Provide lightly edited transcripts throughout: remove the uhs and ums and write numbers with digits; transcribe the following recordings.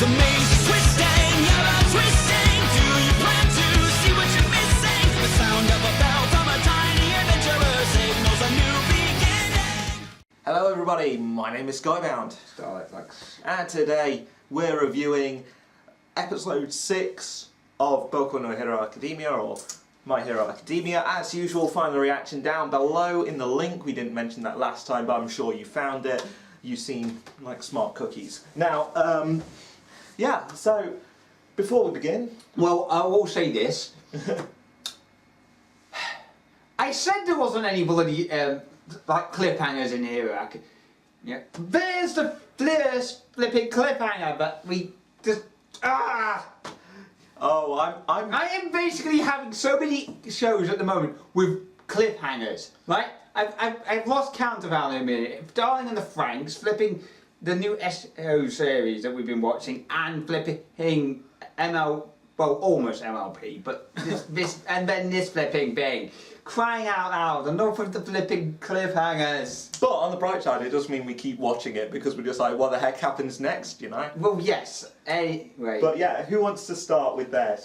The maze is twisting, you're not twisting. Do you plan to see what you're missing? The sound of a bell from a tiny adventurer signals a new beginning. Hello everybody, my name is Skybound. And today we're reviewing episode 6 of Boku no Hero Academia, or My Hero Academia. As usual, find the reaction down below in the link. We didn't mention that last time, but I'm sure you found it. You seem like smart cookies. Now, yeah, so before we begin... Well, I will say this. I said there wasn't any bloody, like, cliffhangers in here. Yeah. There's the flipping cliffhanger, but we just... Oh, I am basically having so many shows at the moment with cliffhangers, right? I've lost count of how many. Darling and the Franxx, flipping the new SO series that we've been watching, and flipping ML, well, almost MLP, but this and then this flipping thing. Crying out loud, enough of the flipping cliffhangers. But on the bright side, it does mean we keep watching it because we're just like, what the heck happens next, you know? Well, yes. Anyway. But yeah, who wants to start with theirs?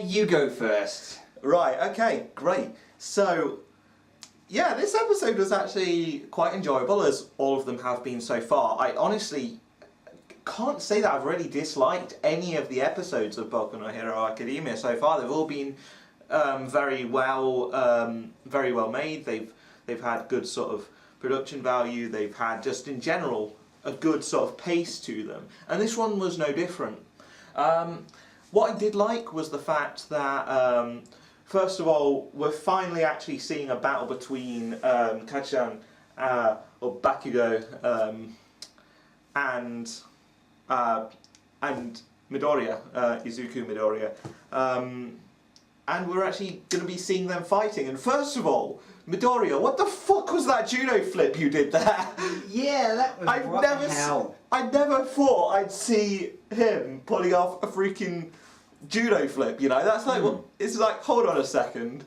You go first. Right, okay, great. So, yeah, this episode was actually quite enjoyable, as all of them have been so far. I honestly can't say that I've really disliked any of the episodes of Boku no Hero Academia so far. They've all been very well made. They've had good sort of production value. They've had, just in general, a good sort of pace to them, and this one was no different. What I did like was the fact that first of all, we're finally actually seeing a battle between Kachan or Bakugo and Midoriya, Izuku Midoriya. And we're actually going to be seeing them fighting. And first of all, Midoriya, what the fuck was that judo flip you did there? Yeah, that was I never thought I'd see him pulling off a freaking judo flip, you know? That's like, it's like, hold on a second.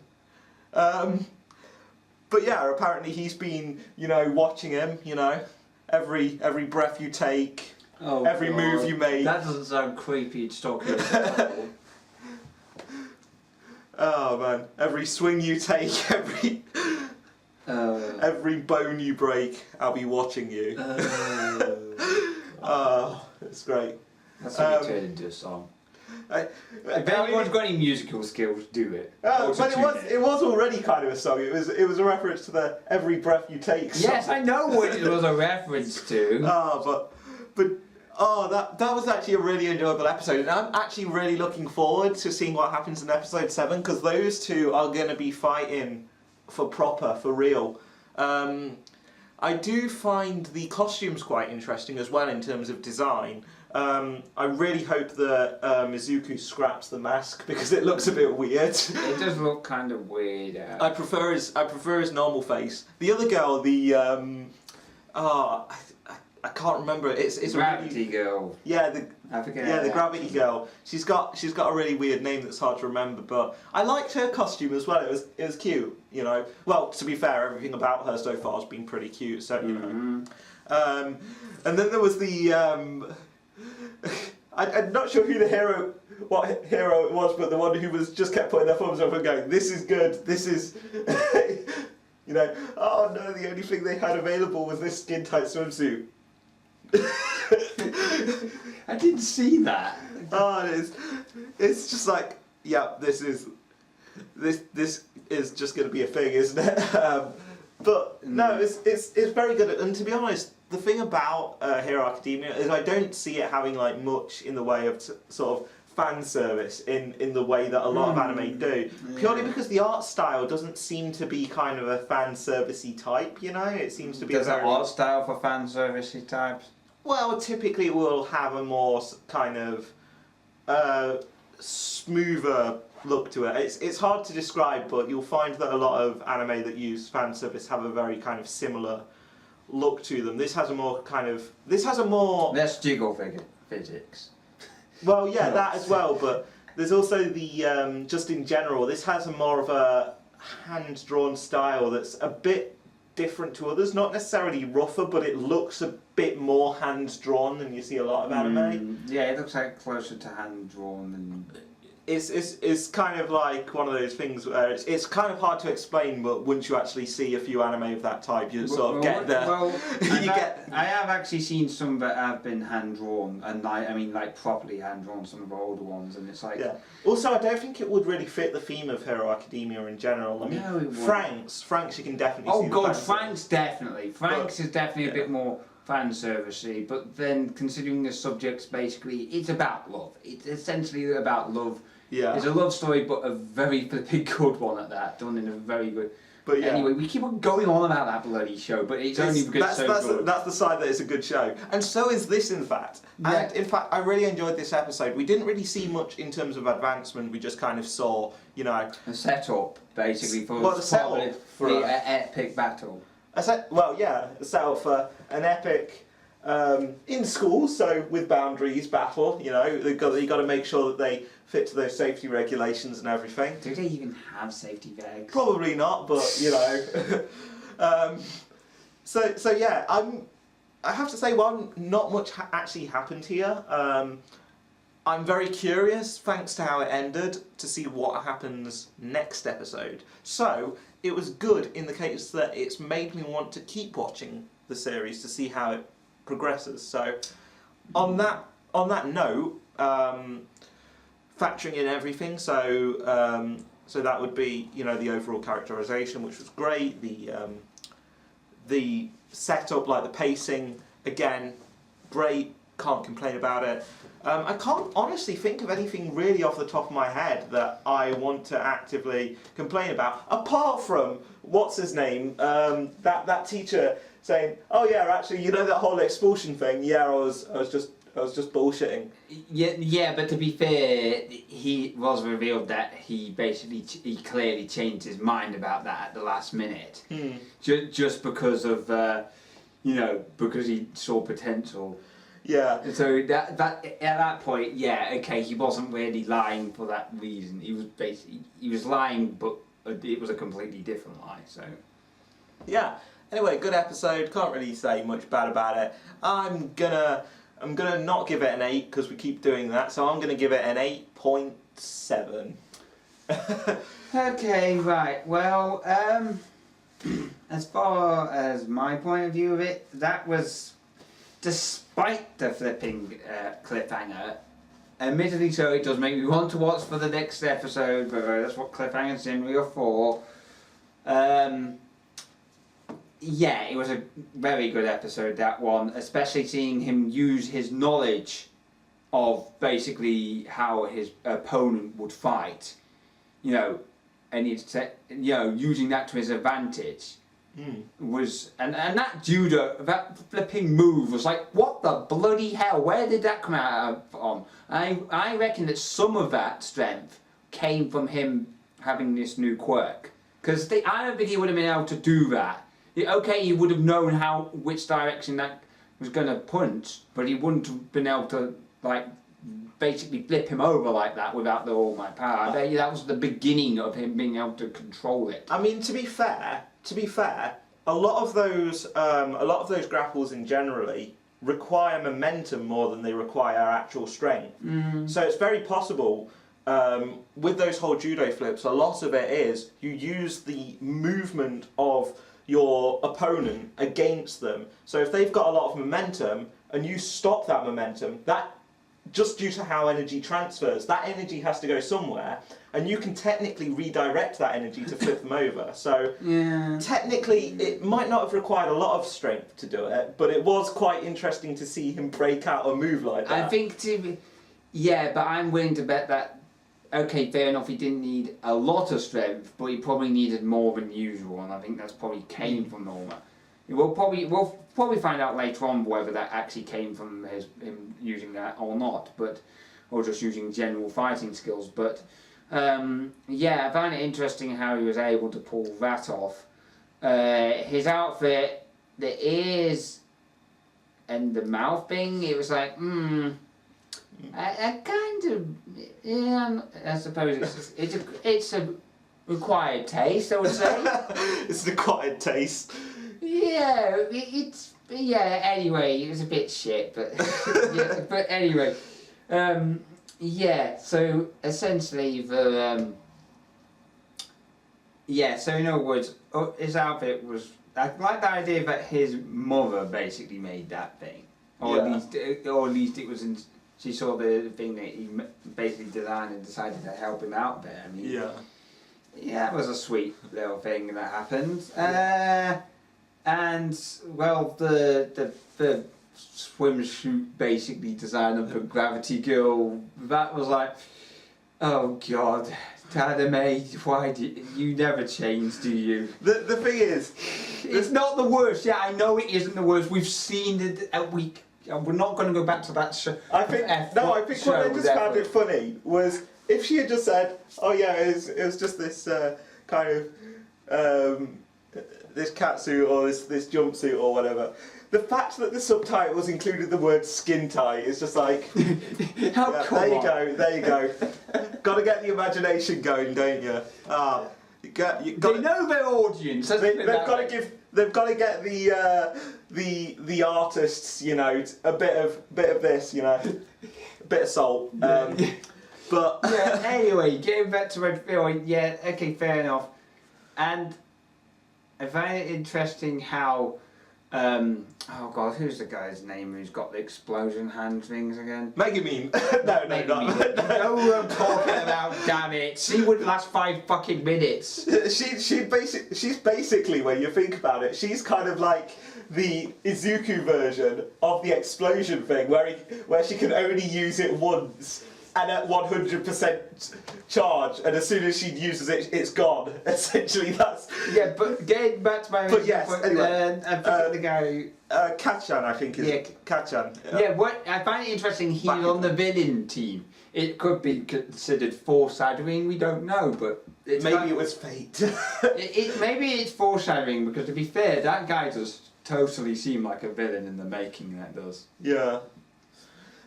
But yeah, apparently he's been, you know, watching him, you know, every breath you take, every move you make. That doesn't sound creepy, it's talking. Oh man, every swing you take, every bone you break, I'll be watching you. Oh, it's great. That's how you turn into a song. If anyone's got any musical skills, do it. But it was already kind of a song. It was a reference to the every breath you take song. Yes, I know what it was a reference to. That was actually a really enjoyable episode, and I'm actually really looking forward to seeing what happens in episode 7, because those two are going to be fighting for real. I do find the costumes quite interesting as well in terms of design. I really hope that Izuku scraps the mask because it looks a bit weird. It does look kind of weird. I prefer his normal face. The other girl, I can't remember. It's Gravity Girl. Yeah, the Gravity Girl. She's got a really weird name that's hard to remember, but I liked her costume as well. It was cute, you know. Well, to be fair, everything about her so far has been pretty cute. So you know. And then there was the I'm not sure what hero it was, but the one who was just kept putting their thumbs up and going, "This is good. This is." You know. Oh no, the only thing they had available was this skin tight swimsuit. I didn't see that. Oh, it's just like, yeah, this is just going to be a thing, isn't it? But no, it's very good. And to be honest, the thing about Hero Academia is I don't see it having like much in the way of sort of fan service in the way that a lot of anime do. Purely because the art style doesn't seem to be kind of a fan servicey type, you know? It seems to be Does the art style for fan servicey types? Well, typically we'll have a more kind of smoother look to it. It's hard to describe, but you'll find that a lot of anime that use fan service have a very kind of similar look to them. This has a more Less jiggle physics. Well, yeah, that as well, but there's also the just in general, this has a more of a hand-drawn style that's a bit different to others. Not necessarily rougher, but it looks a bit more hand drawn than you see a lot of anime. Yeah, it looks like closer to hand drawn than. It's kind of like one of those things where it's kind of hard to explain, but once you actually see a few anime of that type, you sort of get the. Well, you get. I have actually seen some that have been hand drawn, and like properly hand drawn. Some of the older ones, and it's like. Yeah. Also, I don't think it would really fit the theme of Hero Academia in general. I mean, No, it wouldn't. Franks, you can definitely see. Oh god, the fan Frank's definitely. Frank's is definitely yeah. a bit more fan servicey, but then considering the subject's basically, it's about love. It's essentially about love. Yeah. It's a love story, but a very flipping good one at that, done in a very good. But yeah. Anyway, we keep on going on about that bloody show, but it's only because it's so good. That's the side that it's a good show, and so is this, in fact. Yeah. And in fact, I really enjoyed this episode. We didn't really see much in terms of advancement. We just kind of saw, you know, A setup basically for Well, the setup probably for the a- epic battle. a set up for an epic in school, so with boundaries battle. You know, you got to make sure that they fit to those safety regulations and everything. Do they even have safety bags? Probably not, but you know. So yeah, I have to say, while not much actually happened here, I'm very curious, thanks to how it ended, to see what happens next episode. So it was good in the case that it's made me want to keep watching the series to see how it progresses. So on that note, factoring in everything, so that would be, you know, the overall characterization, which was great, the setup, like the pacing, again, great, can't complain about it. I can't honestly think of anything really off the top of my head that I want to actively complain about, apart from, what's his name, that teacher saying, oh yeah, actually, you know that whole expulsion thing, yeah, I was just bullshitting. Yeah, but to be fair, he was revealed that he clearly changed his mind about that at the last minute, just because of because he saw potential. Yeah. So that at that point, yeah, okay, he wasn't really lying for that reason. He was lying, but it was a completely different lie. So Yeah. Anyway, good episode. Can't really say much bad about it. I'm gonna not give it an 8 because we keep doing that. So I'm gonna give it an 8.7. okay, right. Well, as far as my point of view of it, that was, despite the flipping cliffhanger. Admittedly, so it does make me want to watch for the next episode. But that's what cliffhangers generally are for. Yeah, it was a very good episode, that one, especially seeing him use his knowledge of basically how his opponent would fight, you know, and using that to his advantage was, and that judo, that flipping move was like, what the bloody hell, where did that come out from? I reckon that some of that strength came from him having this new quirk, because I don't think he would have been able to do that. Okay, he would have known which direction that was going to punch, but he wouldn't have been able to, like, basically flip him over like that without the All Might power. I bet you that was the beginning of him being able to control it. I mean, to be fair, a lot of those grapples in generally require momentum more than they require actual strength. So it's very possible. With those whole judo flips, a lot of it is you use the movement of your opponent against them. So if they've got a lot of momentum and you stop that momentum, that just due to how energy transfers, that energy has to go somewhere, and you can technically redirect that energy to flip them over. So technically it might not have required a lot of strength to do it, but it was quite interesting to see him break out a move like that. I think but I'm willing to bet that, okay, fair enough, he didn't need a lot of strength, but he probably needed more than usual, and I think that's probably came from Norma. We'll probably find out later on whether that actually came from him using that or not, or just using general fighting skills. But yeah, I find it interesting how he was able to pull that off. His outfit, the ears and the mouth thing, it was like, I kind of, yeah, I suppose it's a required taste, I would say. It's an acquired taste. Yeah, anyway, it was a bit shit, but yeah, but anyway, yeah. So essentially, so in other words, his outfit was. I like the idea that his mother basically made that thing, or Yeah. at least it was. She saw the thing that he basically designed and decided to help him out there. I mean, Yeah. Yeah, it was a sweet little thing that happened. And well, the swimsuit basically design of the Gravity Girl, that was like, oh God, Tadame, why do you never change, do you? The thing is, It's not the worst. Yeah, I know it isn't the worst. We've seen it a week. We're not going to go back to that show. I think what I just found it funny was if she had just said, "Oh yeah, it was just this kind of this catsuit or this jumpsuit or whatever." The fact that the subtitles included the word "skin tight" is just like, there you go. Got to get the imagination going, don't you? They know their audience. They've got to get the artists, you know, a bit of this, you know, a bit of salt. But yeah. Anyway, getting back to Red Phil. Yeah. Okay. Fair enough. And I find it interesting how. Oh God, who's the guy's name who's got the explosion hand things again? Megumin. No, not. No, I'm talking about. Damn it! She would last 5 fucking minutes. She's basically, when you think about it, she's kind of like the Izuku version of the explosion thing, where she can only use it once and at 100% charge, and as soon as she uses it, it's gone. Essentially, that's. Yeah, but getting back to my. But yes, anyway, the guy. Kachan, I think is. Yeah. Kachan. Yeah, what I find it interesting. He's on the villain team. It could be considered foreshadowing. We don't know, but Maybe it was fate. maybe it's foreshadowing because, to be fair, that guy does totally seem like a villain in the making. That does. Yeah.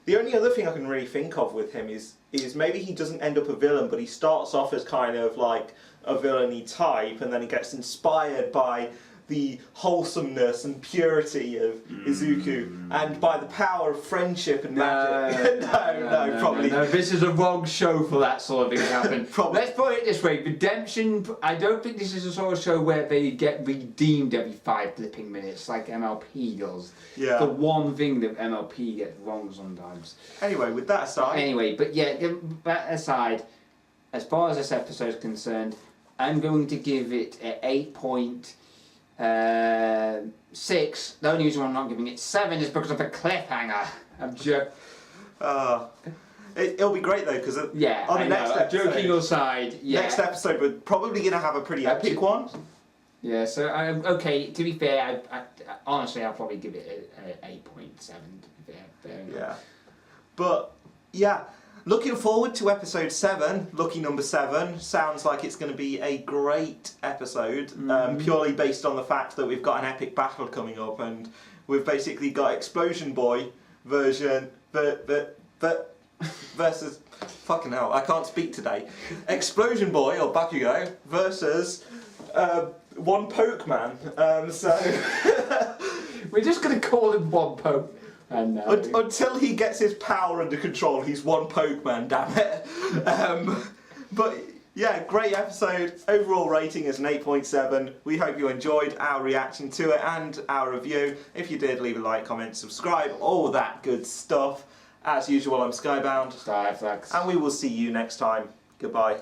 The only other thing I can really think of with him is maybe he doesn't end up a villain, but he starts off as kind of like a villainy type, and then he gets inspired by the wholesomeness and purity of Izuku, and by the power of friendship and magic. No. This is a wrong show for that sort of thing to happen. Probably. Let's put it this way: redemption. I don't think this is a sort of show where they get redeemed every 5 flipping minutes like MLP does. Yeah. The one thing that MLP gets wrong sometimes. Anyway, with that aside. Anyway, but yeah, that aside, as far as this episode is concerned, I'm going to give it an 8.6. The only reason why I'm not giving it 7 is because of the cliffhanger. I'm joking. It'll be great though, because on the next episode, joking aside, yeah. next episode we're probably going to have a pretty epic one. Yeah, so okay. To be fair, I honestly I'll probably give it an 8.7. To be fair, Yeah, but yeah. Looking forward to episode 7, lucky number 7. Sounds like it's going to be a great episode, purely based on the fact that we've got an epic battle coming up, and we've basically got Explosion Boy version, versus, fucking hell, I can't speak today. Explosion Boy, or Bakugo, versus One Poke Man. So we're just going to call him One Poke. Until he gets his power under control, he's One Pokemon, damn it. But yeah, great episode. Overall rating is an 8.7. We hope you enjoyed our reaction to it and our review. If you did, leave a like, comment, subscribe, all that good stuff. As usual, I'm Skybound. Skyflex. And we will see you next time. Goodbye.